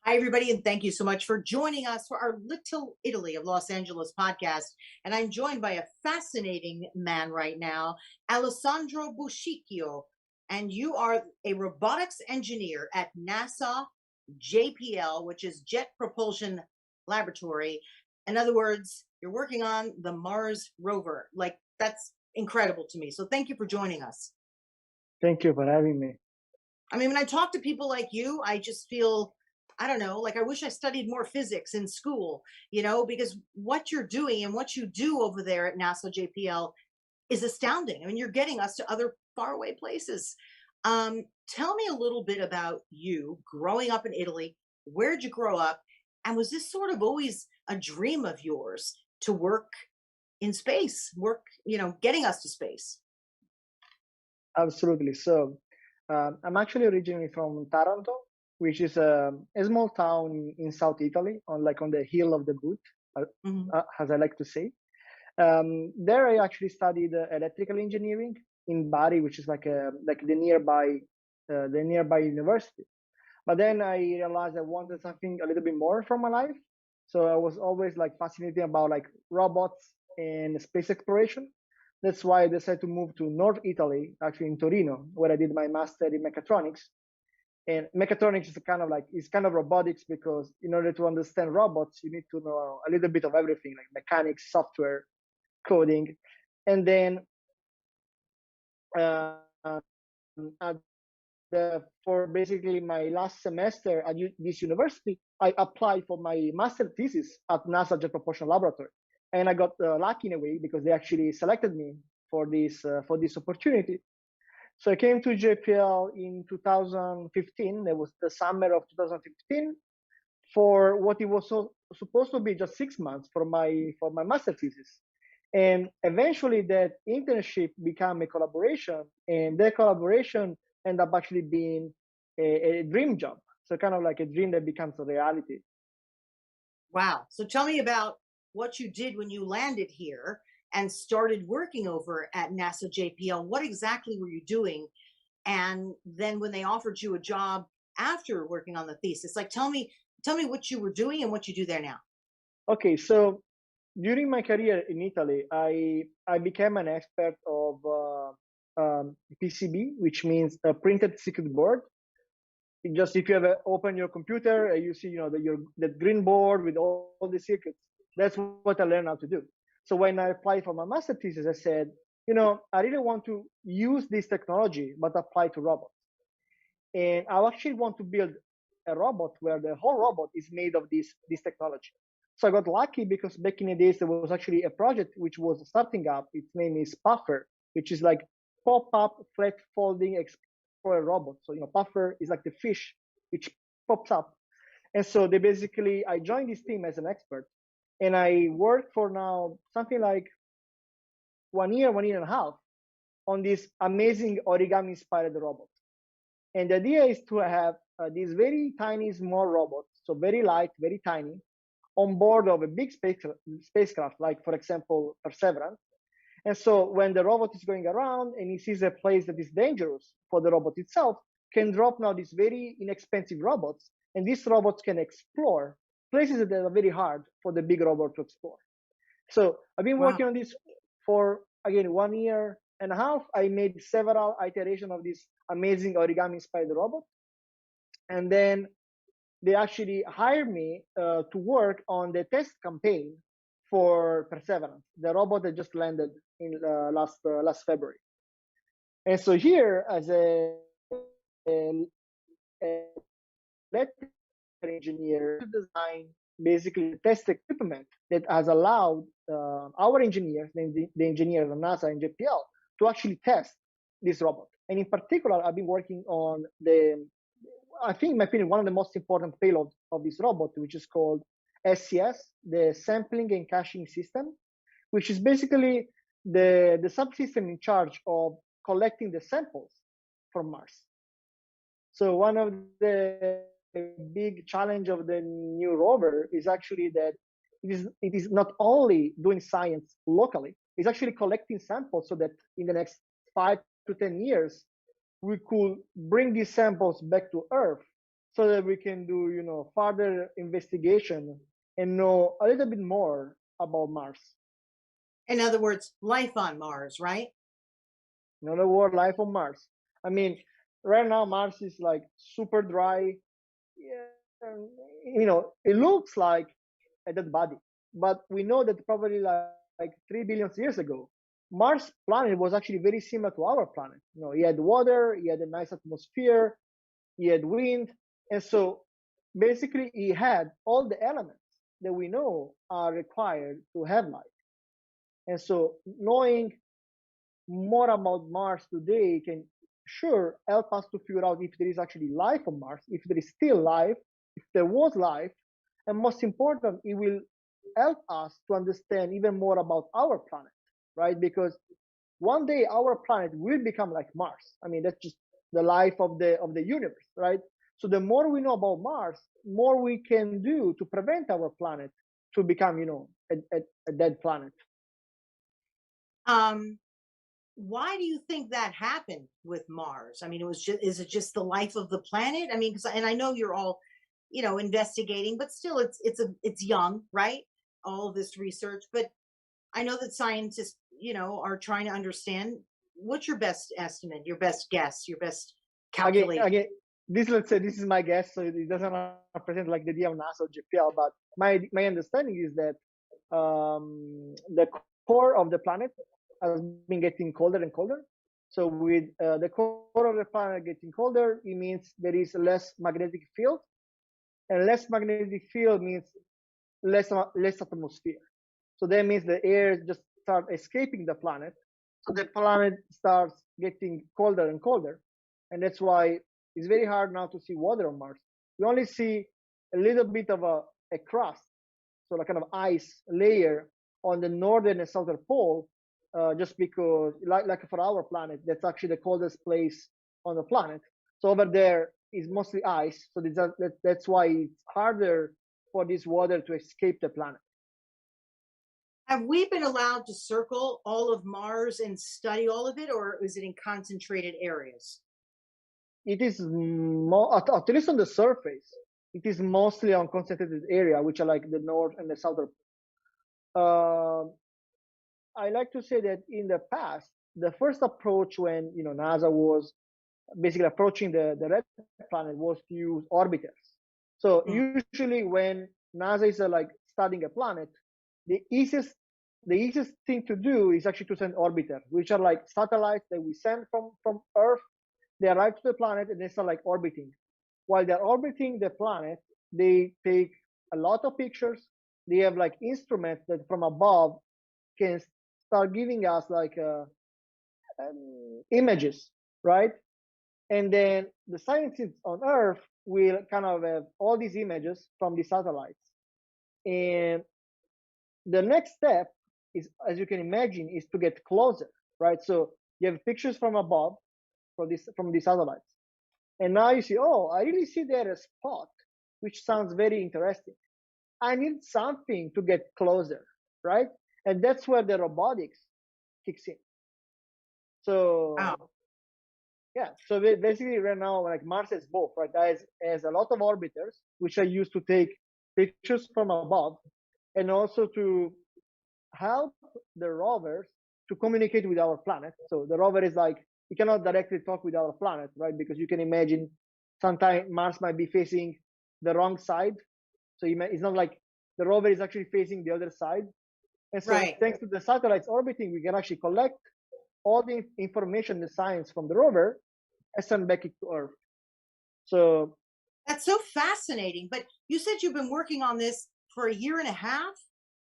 Hi, everybody, and thank you so much for joining us for our Little Italy of Los Angeles podcast. And I'm joined by a fascinating man right now, Alessandro Buscicchio. And you are a robotics engineer at NASA JPL, which is Jet Propulsion Laboratory. In other words, you're working on the Mars rover. Like, that's incredible to me. So thank you for joining us. Thank you for having me. I mean, when I talk to people like you, I just feel, I don't know, like I wish I studied more physics in school, because what you're doing and what you do over there at NASA JPL is astounding. I mean, you're getting us to other faraway places. Tell me a little bit about you growing up in Italy. Where'd you grow up? And was this sort of always a dream of yours to work in space, getting us to space? Absolutely. I'm actually originally from Taranto, which is a small town in South Italy, on the hill of the boot, Mhm. as I like to say. There, I actually studied electrical engineering in Bari, which is like the nearby university. But then I realized I wanted something a little bit more from my life. So I was always like fascinated about like robots and space exploration. That's why I decided to move to North Italy, actually in Torino, where I did my master in mechatronics. And mechatronics is kind of robotics because in order to understand robots, you need to know a little bit of everything, like mechanics, software, coding. And then uh, at for basically my last semester at this university, I applied for my master thesis at NASA Jet Propulsion Laboratory, and I got lucky in a way because they actually selected me for this opportunity. So I came to JPL in 2015. It was the summer of 2015 for what it was supposed to be just 6 months for my master thesis. And eventually that internship became a collaboration, and that collaboration ended up actually being a dream job. So kind of like a dream that becomes a reality. Wow. So tell me about what you did when you landed here and started working over at NASA JPL. What exactly were you doing? And then when they offered you a job after working on the thesis, like tell me what you were doing and what you do there now. Okay, so during my career in Italy, I became an expert of PCB, which means a printed circuit board. Just if you ever open your computer, you see the green board with all the circuits. That's what I learned how to do. So when I applied for my master thesis, I said, I really want to use this technology but apply to robots. And I actually want to build a robot where the whole robot is made of this technology. So I got lucky because back in the days there was actually a project which was starting up. Its name is Puffer, which is like pop-up flat folding explorer robot. So Puffer is like the fish which pops up. And so I joined this team as an expert, and I worked for now something like 1 year and a half on this amazing origami inspired robot. And the idea is to have these very tiny, small robots, so very light, very tiny, on board of a big spacecraft, like, for example, Perseverance. And so when the robot is going around and he sees a place that is dangerous for the robot itself, can drop now these very inexpensive robots, and these robots can explore places that are very hard for the big robot to explore. So I've been Wow. working on this for, again, 1 year and a half. I made several iterations of this amazing origami inspired robot. And then they actually hired me to work on the test campaign for Perseverance, the robot that just landed in last February. And so here, as a electrical engineer, design basically the test equipment that has allowed our engineers, the engineers of NASA and JPL, to actually test this robot. And in particular, I've been working on I think, in my opinion, one of the most important payloads of this robot, which is called SCS, the Sampling and Caching System, which is basically the subsystem in charge of collecting the samples from Mars. So one of the big challenge of the new rover is actually that it is not only doing science locally, it's actually collecting samples so that in the next 5 to 10 years, we could bring these samples back to Earth so that we can do, further investigation and know a little bit more about Mars. In other words, life on Mars, right? In other words, life on Mars. I mean, right now Mars is like super dry. Yeah, and, it looks like a dead body, but we know that probably like 3 billion years ago, Mars planet was actually very similar to our planet. He had water, he had a nice atmosphere, he had wind, and so basically he had all the elements that we know are required to have life. And so knowing more about Mars today can sure help us to figure out if there is actually life on Mars, if there is still life, if there was life, and most important, it will help us to understand even more about our planet, right? Because one day our planet will become like Mars. I mean, that's just the life of the universe, right? So the more we know about Mars, more we can do to prevent our planet to become, a dead planet. Why do you think that happened with Mars? I mean, is it just the life of the planet? I mean, and I know you're all, investigating, but still it's young, right? All of this research, but I know that scientists, are trying to understand. What's your best estimate, your best guess, your best calculation? Again, let's say this is my guess, so it doesn't represent like the idea of NASA or JPL, but my understanding is that the core of the planet has been getting colder and colder. So with the core of the planet getting colder, it means there is less magnetic field, and less magnetic field means less atmosphere. So that means the air just start escaping the planet. So the planet starts getting colder and colder, and that's why it's very hard now to see water on Mars. We only see a little bit of a crust, so like kind of ice layer on the northern and southern pole, just because, like for our planet, that's actually the coldest place on the planet. So over there is mostly ice, so that's why it's harder for this water to escape the planet. Have we been allowed to circle all of Mars and study all of it, or is it in concentrated areas? It is at least on the surface, it is mostly on concentrated area, which are like the north and the southern. I like to say that in the past, the first approach when NASA was basically approaching the red planet was to use orbiters. So usually when NASA is like studying a planet, the easiest thing to do is actually to send orbiters, which are like satellites that we send from Earth. They arrive to the planet and they start like orbiting. While they're orbiting the planet, they take a lot of pictures. They have like instruments that from above can start giving us like images, right? And then the scientists on Earth will kind of have all these images from the satellites. And the next step is, as you can imagine, is to get closer, right? So you have pictures from above from the satellites. And now you see, oh, I really see there a spot, which sounds very interesting. I need something to get closer, right? And that's where the robotics kicks in. So Wow. yeah, so basically right now, like Mars has both, right? Has a lot of orbiters, which are used to take pictures from above, and also to help the rovers to communicate with our planet. So the rover is like, we cannot directly talk with our planet, right? Because you can imagine sometimes Mars might be facing the wrong side. So it's not like the rover is actually facing the other side. And so Right. thanks to the satellites orbiting, we can actually collect all the information, the science from the rover, and send back it to Earth. So That's so fascinating. But you said you've been working on this for a year and a half?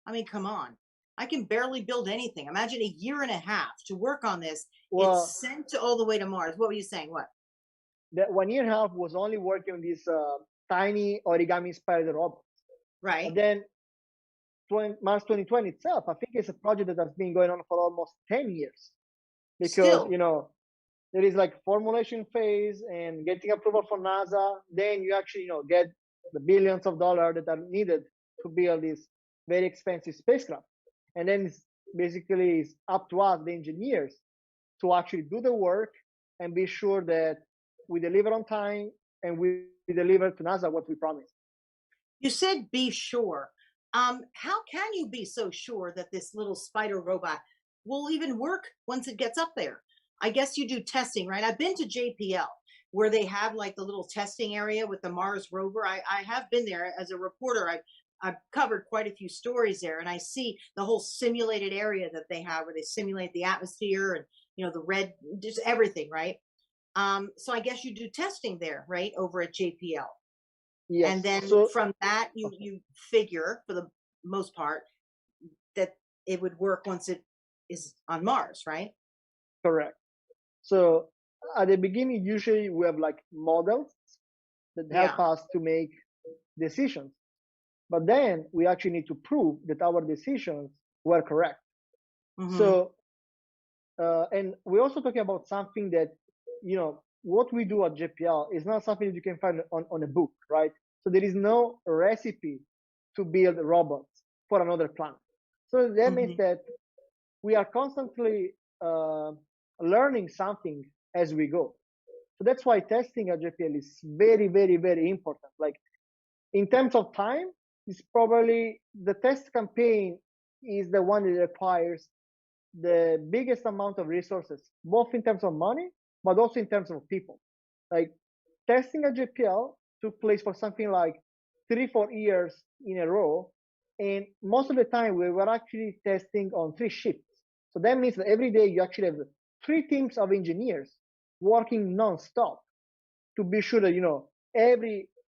I mean, come on. I can barely build anything. Imagine a year and a half to work on this. well, It's sent to all the way to Mars. What were you saying? What? that 1 year and a half was only working on this tiny origami spider robot. Right. But then Mars 2020 itself, I think it's a project that has been going on for almost 10 years. Because, Still. there is like formulation phase and getting approval from NASA. Then you actually, get the billions of dollars that are needed to build this very expensive spacecraft. And then it's up to us, the engineers, to actually do the work and be sure that we deliver on time and we deliver to NASA what we promised. You said be sure. How can you be so sure that this little spider robot will even work once it gets up there? I guess you do testing, right? I've been to JPL where they have like the little testing area with the Mars rover. I have been there as a reporter. I've covered quite a few stories there, and I see the whole simulated area that they have where they simulate the atmosphere and the red, just everything, right? So I guess you do testing there, right, over at JPL. And Yes. then So from that, okay, you figure for the most part that it would work once it is on Mars, right? correct. So at the beginning, usually we have like models that help Yeah. us to make decisions. But then we actually need to prove that our decisions were correct. Hmm. So, and we're also talking about something that, what we do at JPL is not something that you can find on a book, right? So there is no recipe to build robots for another planet. So that means Hmm. that we are constantly uh, learning something as we go. So that's why testing at JPL is very, very, very important. Like in terms of time, it's probably the test campaign is the one that requires the biggest amount of resources, both in terms of money, but also in terms of people. Like testing at JPL took place for something like 3, 4 years in a row. And most of the time we were actually testing on 3 shifts. So that means that every day you actually have 3 teams of engineers working non-stop to be sure that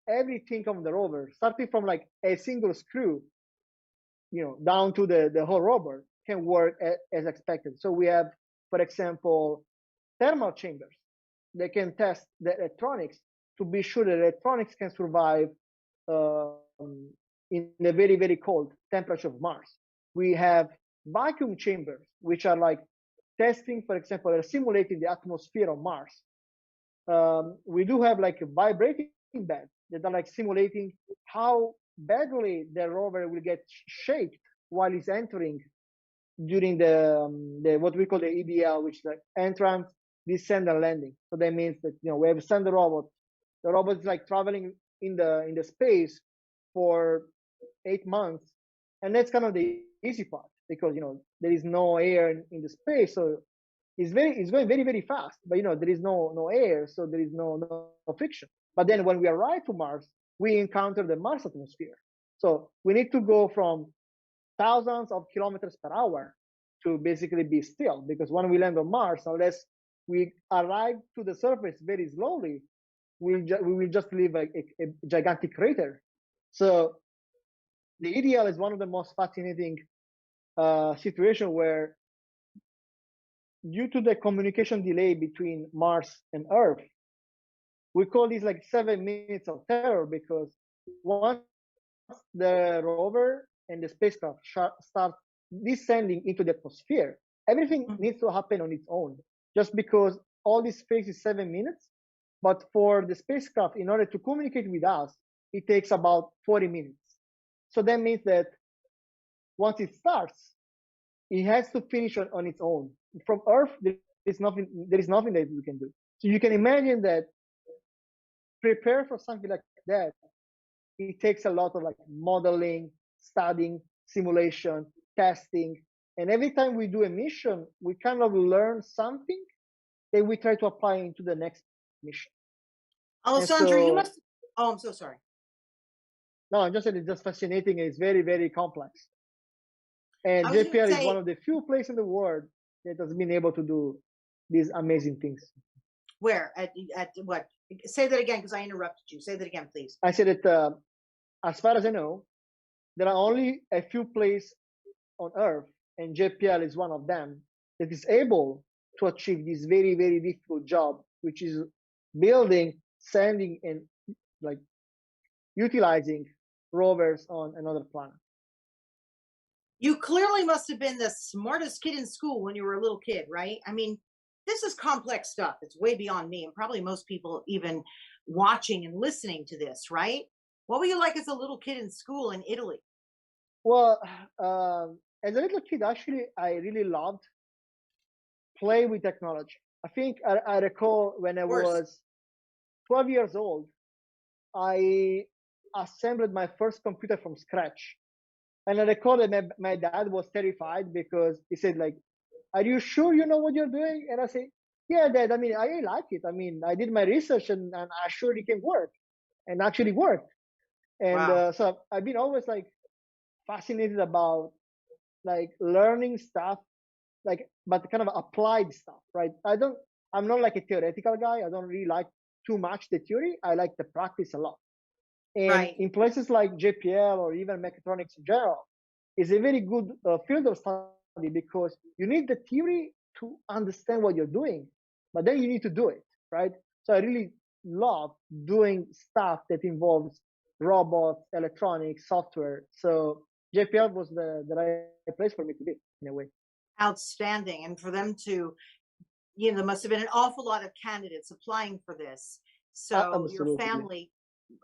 everything of the rover, starting from like a single screw, down to the whole rover, can work as expected. So we have, for example, thermal chambers. They can test the electronics to be sure the electronics can survive in the very, very cold temperature of Mars. We have vacuum chambers, which are like testing, for example, they're simulating the atmosphere of Mars. We do have like a vibrating bed that are like simulating how badly the rover will get shaped while it's entering during the what we call the EDL, which is like entrance, descent, and landing. So that means that we have send the robot. The robot is like traveling in the space for 8 months, and that's kind of the easy part because there is no air in the space, so it's going very, very fast. But there is no air, so there is no friction. But then when we arrive to Mars, we encounter the Mars atmosphere. So we need to go from thousands of kilometers per hour to basically be still, because when we land on Mars, unless we arrive to the surface very slowly, we will just leave a gigantic crater. So the EDL is one of the most fascinating situation where, due to the communication delay between Mars and Earth, we call these like 7 minutes of terror, because once the rover and the spacecraft start descending into the atmosphere, everything needs to happen on its own, just because all this space is 7 minutes. But for the spacecraft, in order to communicate with us, it takes about 40 minutes. So that means that once it starts, it has to finish on its own. From Earth, there is nothing that we can do. So you can imagine that prepare for something like that, it takes a lot of like modeling, studying, simulation, testing. And every time we do a mission, we kind of learn something that we try to apply into the next mission. And Alessandro, you so, must. Oh, I'm so sorry. no, I'm just saying it's just fascinating. It's very, very complex. And I was going to JPL is one say, of the few places in the world that has been able to do these amazing things. where at what? Say that again because I interrupted you. Say that again, please. I said that as far as I know, there are only a few places on Earth, and JPL is one of them, that is able to achieve this very, very difficult job, which is building, sending, and like utilizing rovers on another planet. You clearly must have been the smartest kid in school when you were a little kid, right? I mean, this is complex stuff. It's way beyond me, and probably most people even watching and listening to this, right? What were you like as a little kid in school in Italy? Well, as a little kid, actually, I really loved play with technology. I think I recall when I Of course. was 12 years old, I assembled my first computer from scratch. And I recall that my dad was terrified because he said, like, are you sure you know what you're doing? And I say, yeah, Dad, I mean, I like it. I mean, I did my research and I sure it can work and actually worked. And Wow. so I've been always like fascinated about like learning stuff, like, but kind of applied stuff, right? I'm not like a theoretical guy. I don't really like too much the theory. I like the practice a lot. And Right. in places like JPL or even mechatronics in general, is a very good field of study because you need the theory to understand what you're doing, but then you need to do it, right? So I really love doing stuff that involves robots, electronics, software. So JPL was the right place for me to be in a way. Outstanding. And for them to, there must have been an awful lot of candidates applying for this. So your Absolutely. family,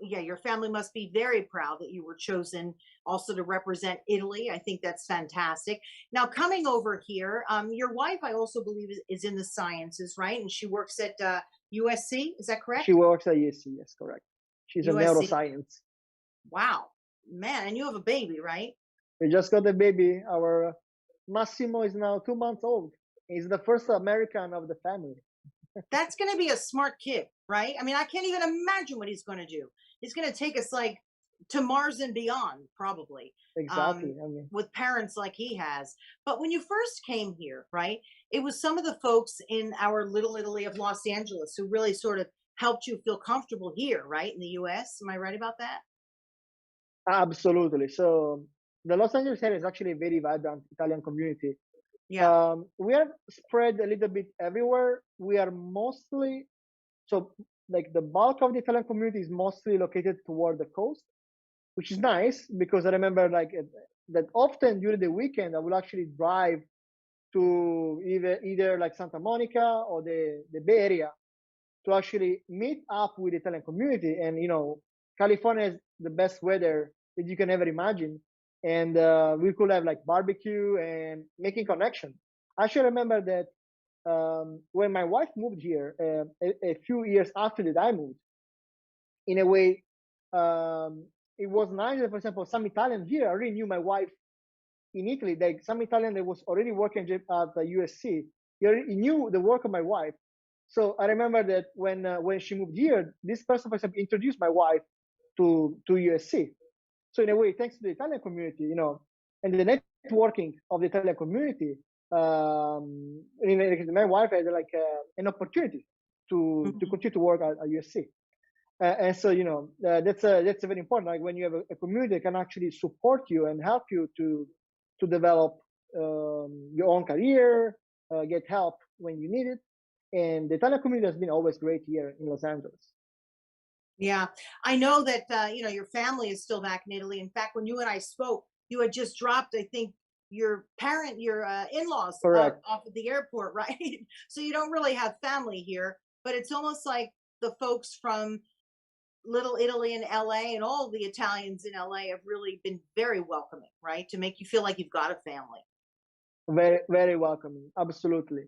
yeah, your family must be very proud that you were chosen also to represent Italy. I think that's fantastic. Now, coming over here, your wife, I also believe, is in the sciences, right? And she works at USC. Is that She correct? works at USC, yes, correct. She's a USC. neuroscience. Wow, man, and you have a baby, right? We just got a baby. Our Massimo is now 2 months old. He's the first American of the family. That's going to be a smart kid, right? I mean, I can't even imagine what he's going to do. He's going to take us like to Mars and beyond, probably, Exactly. I mean, with parents like he has. But when you first came here, right, it was some of the folks in our little Italy of Los Angeles who really sort of helped you feel comfortable here, right, in the US. Am I right about that? absolutely. So the Los Angeles area is actually a very vibrant Italian community. Yeah. We are spread a little bit everywhere. We are mostly, so like the bulk of the Italian community is mostly located toward the coast, which is nice because I remember like that often during the weekend I will actually drive to either like Santa Monica or the Bay Area to actually meet up with the Italian community. And California has the best weather that you can ever imagine, and we could have like barbecue and making connection. I actually remember that when my wife moved here a few years after that I moved, in a way, it was nice that, for example, some Italian here, I already knew my wife in Italy, like some Italian that was already working at the USC, he knew the work of my wife. So I remember that when she moved here, this person, for example, introduced my wife to USC. So in a way, thanks to the Italian community, and the networking of the Italian community, my wife had like an opportunity to Mhm. continue to work at USC. And so that's very important. Like when you have a community that can actually support you and help you to develop your own career, get help when you need it. And the Italian community has been always great here in Los Angeles. Yeah, I know that your family is still back in Italy. In fact, when you and I spoke, you had just dropped, I think, your in-laws Correct. off at the airport, right? So you don't really have family here, but it's almost like the folks from Little Italy in LA and all the Italians in LA have really been very welcoming, right? To make you feel like you've got a family. Very, very welcoming. Absolutely.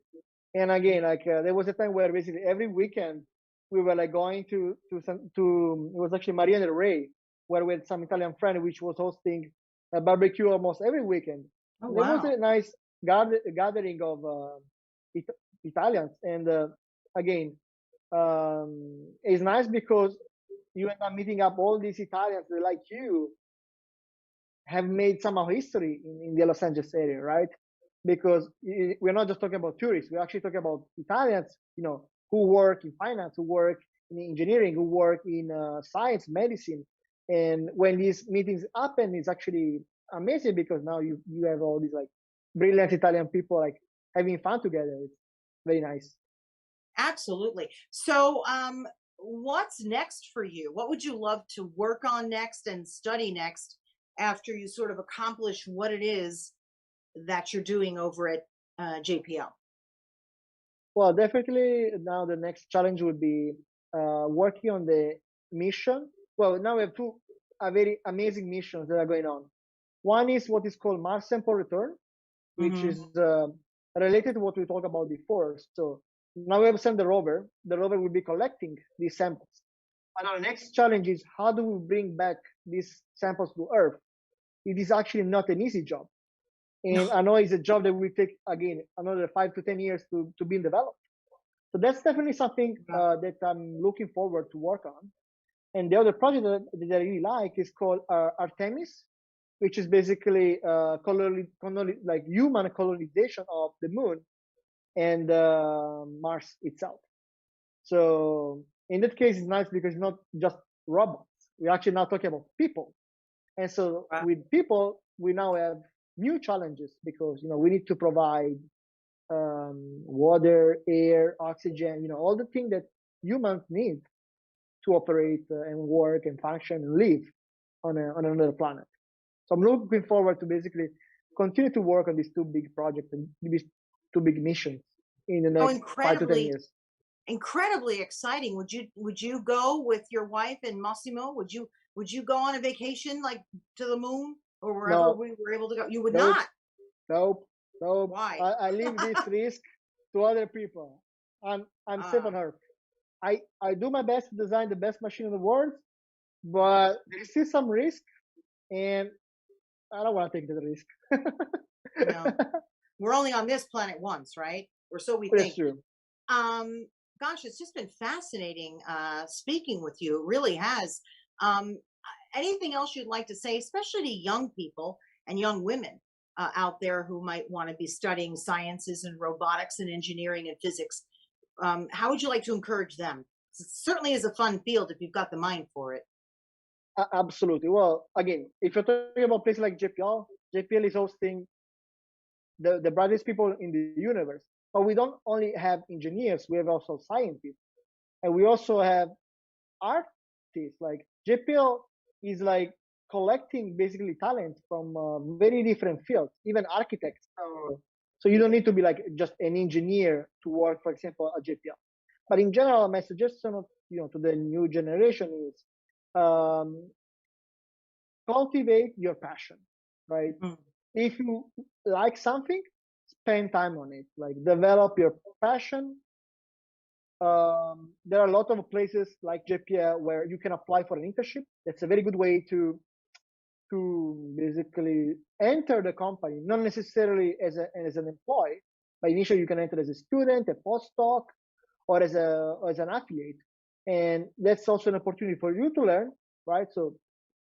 And again, like there was a time where basically every weekend we were like going to it was actually Maria del Rey, where we had some Italian friend which was hosting a barbecue almost every weekend. Oh And there was wow. a nice gathering of Italians, and again, it's nice because you end up meeting up all these Italians that, like you, have made somehow history in the Los Angeles area, right? Because we're not just talking about tourists, we're actually talking about Italians, who work in finance, who work in engineering, who work in science, medicine. And when these meetings happen, it's actually amazing because now you have all these like brilliant Italian people like having fun together. It's very nice. Absolutely. So, what's next for you? What would you love to work on next and study next after you sort of accomplish what it is that you're doing over at JPL? Well, definitely now the next challenge would be working on the mission. Well, now we have two very amazing missions that are going on. One is what is called Mars Sample Return, which Hmm. is related to what we talked about before. So now we have sent the rover. The rover will be collecting these samples. And our next challenge is how do we bring back these samples to Earth? It is actually not an easy job. And I know it's a job that will take, again, another 5 to 10 years to be developed. So that's definitely something Yeah. that I'm looking forward to work on. And the other project that I really like is called Artemis, which is basically like human colonization of the moon and Mars itself. So in that case, it's nice because it's not just robots. We're actually now talking about people. And so Wow. with people, we now have new challenges because we need to provide water, air, oxygen, all the things that humans need to operate and work and function and live on another planet. So I'm looking forward to basically continue to work on these two big projects and these two big missions in the Oh, next 5 to 10 years. incredibly exciting. Would you go with your wife and Massimo? Would you go on a vacation like to the moon or wherever No, we were able to go? You would nope, not. nope, nope. Why? I leave this risk to other people. I'm safe Ah, on Earth. I do my best to design the best machine in the world, but there is still some risk, and I don't want to take the risk. no. We're only on this planet once, right? Or so we That's think. true. Um, Gosh, it's just been fascinating speaking with you. It really has. Anything else you'd like to say, especially to young people and young women out there who might want to be studying sciences and robotics and engineering and physics? How would you like to encourage them? It certainly is a fun field if you've got the mind for it. Absolutely. Well, again, if you're talking about places like JPL, JPL is hosting the brightest people in the universe. But we don't only have engineers, we have also scientists. And we also have artists. Like JPL is like collecting basically talent from very different fields, even architects. So you don't need to be like just an engineer to work, for example, at JPL. But in general, my suggestion to the new generation is um, cultivate your passion, right? Mm. If you like something, spend time on it. Like develop your passion. There are a lot of places like JPL where you can apply for an internship. That's a very good way to basically enter the company, not necessarily as an employee, but initially you can enter as a student, a postdoc, or as an affiliate, and that's also an opportunity for you to learn, right? So,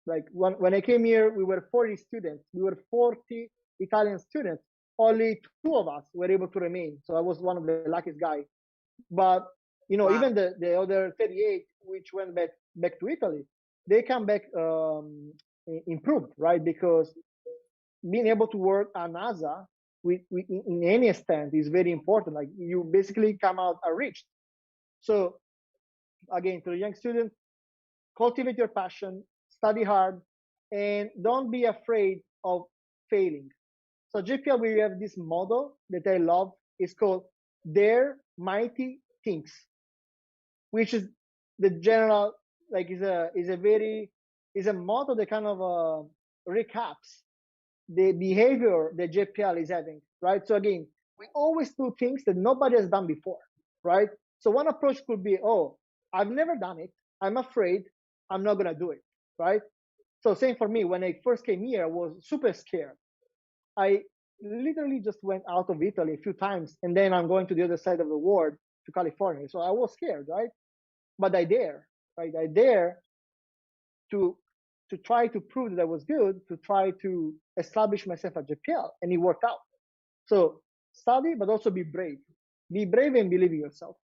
like when I came here, we were 40 students. We were 40 Italian students. Only two of us were able to remain. So I was one of the luckiest guys. But Wow. even the other 38, which went back to Italy, they come back improved, right? Because being able to work at NASA in any extent is very important. Like you basically come out enriched. So again, to the young student, cultivate your passion, study hard, and don't be afraid of failing. So JPL, we have this model that I love. It's called Dare Mighty Things, which is the general, like is a model that kind of recaps the behavior that JPL is having, right? So again, we always do things that nobody has done before, right? So one approach could be, oh, I've never done it. I'm afraid. I'm not gonna do it, right? So same for me. When I first came here, I was super scared. I literally just went out of Italy a few times, and then I'm going to the other side of the world to California. So I was scared, right? But I dare, right? I dare to try to prove that I was good, to try to establish myself at JPL, and it worked out. So study, but also be brave. Be brave and believe in yourself.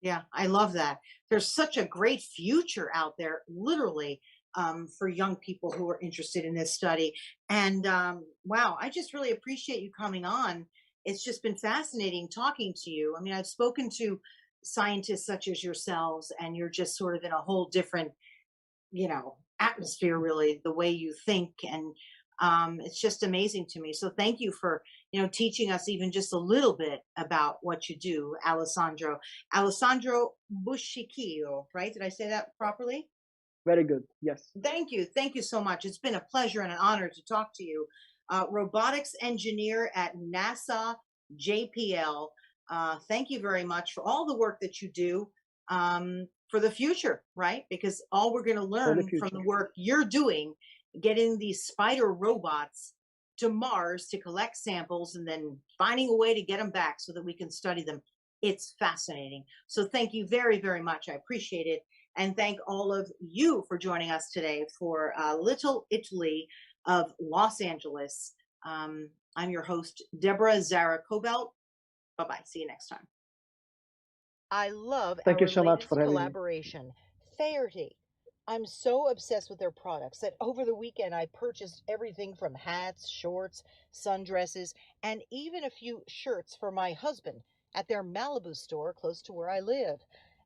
Yeah, I love that. There's such a great future out there, literally, for young people who are interested in this study. And wow, I just really appreciate you coming on. It's just been fascinating talking to you. I mean, I've spoken to scientists such as yourselves, and you're just sort of in a whole different atmosphere, really, the way you think. And it's just amazing to me. So thank you for, teaching us even just a little bit about what you do, Alessandro Buscicchio, right? Did I say that properly? Very good. Yes. Thank you. Thank you so much. It's been a pleasure and an honor to talk to you. Robotics engineer at NASA JPL. Thank you very much for all the work that you do. for the future, right? Because all we're going to for the learn from future. the work you're doing, getting these spider robots to Mars to collect samples and then finding a way to get them back so that we can study them. It's fascinating. So thank you very, very much. I appreciate it. And thank all of you for joining us today for Little Italy of Los Angeles. I'm your host, Deborah Zara Kobylt. Bye-bye. See you next time. I love Thank you our so much latest for having me. collaboration, Faherty. I'm so obsessed with their products that over the weekend I purchased everything from hats, shorts, sundresses, and even a few shirts for my husband at their Malibu store close to where I live.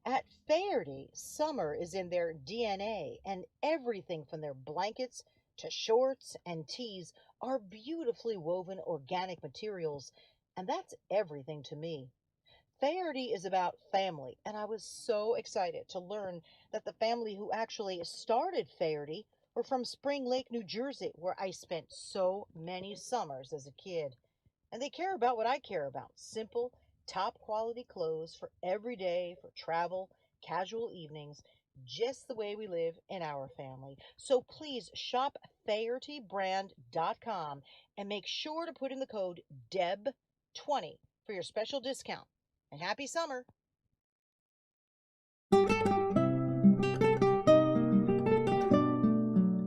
At Faherty, summer is in their DNA, and everything from their blankets to shorts and tees are beautifully woven organic materials, and that's everything to me. Faherty is about family, and I was so excited to learn that the family who actually started Faherty were from Spring Lake, New Jersey, where I spent so many summers as a kid. And they care about what I care about: simple, top quality clothes for every day, for travel, casual evenings, just the way we live in our family. So please shop FahertyBrand.com and make sure to put in the code DEB20 for your special discount. And happy summer!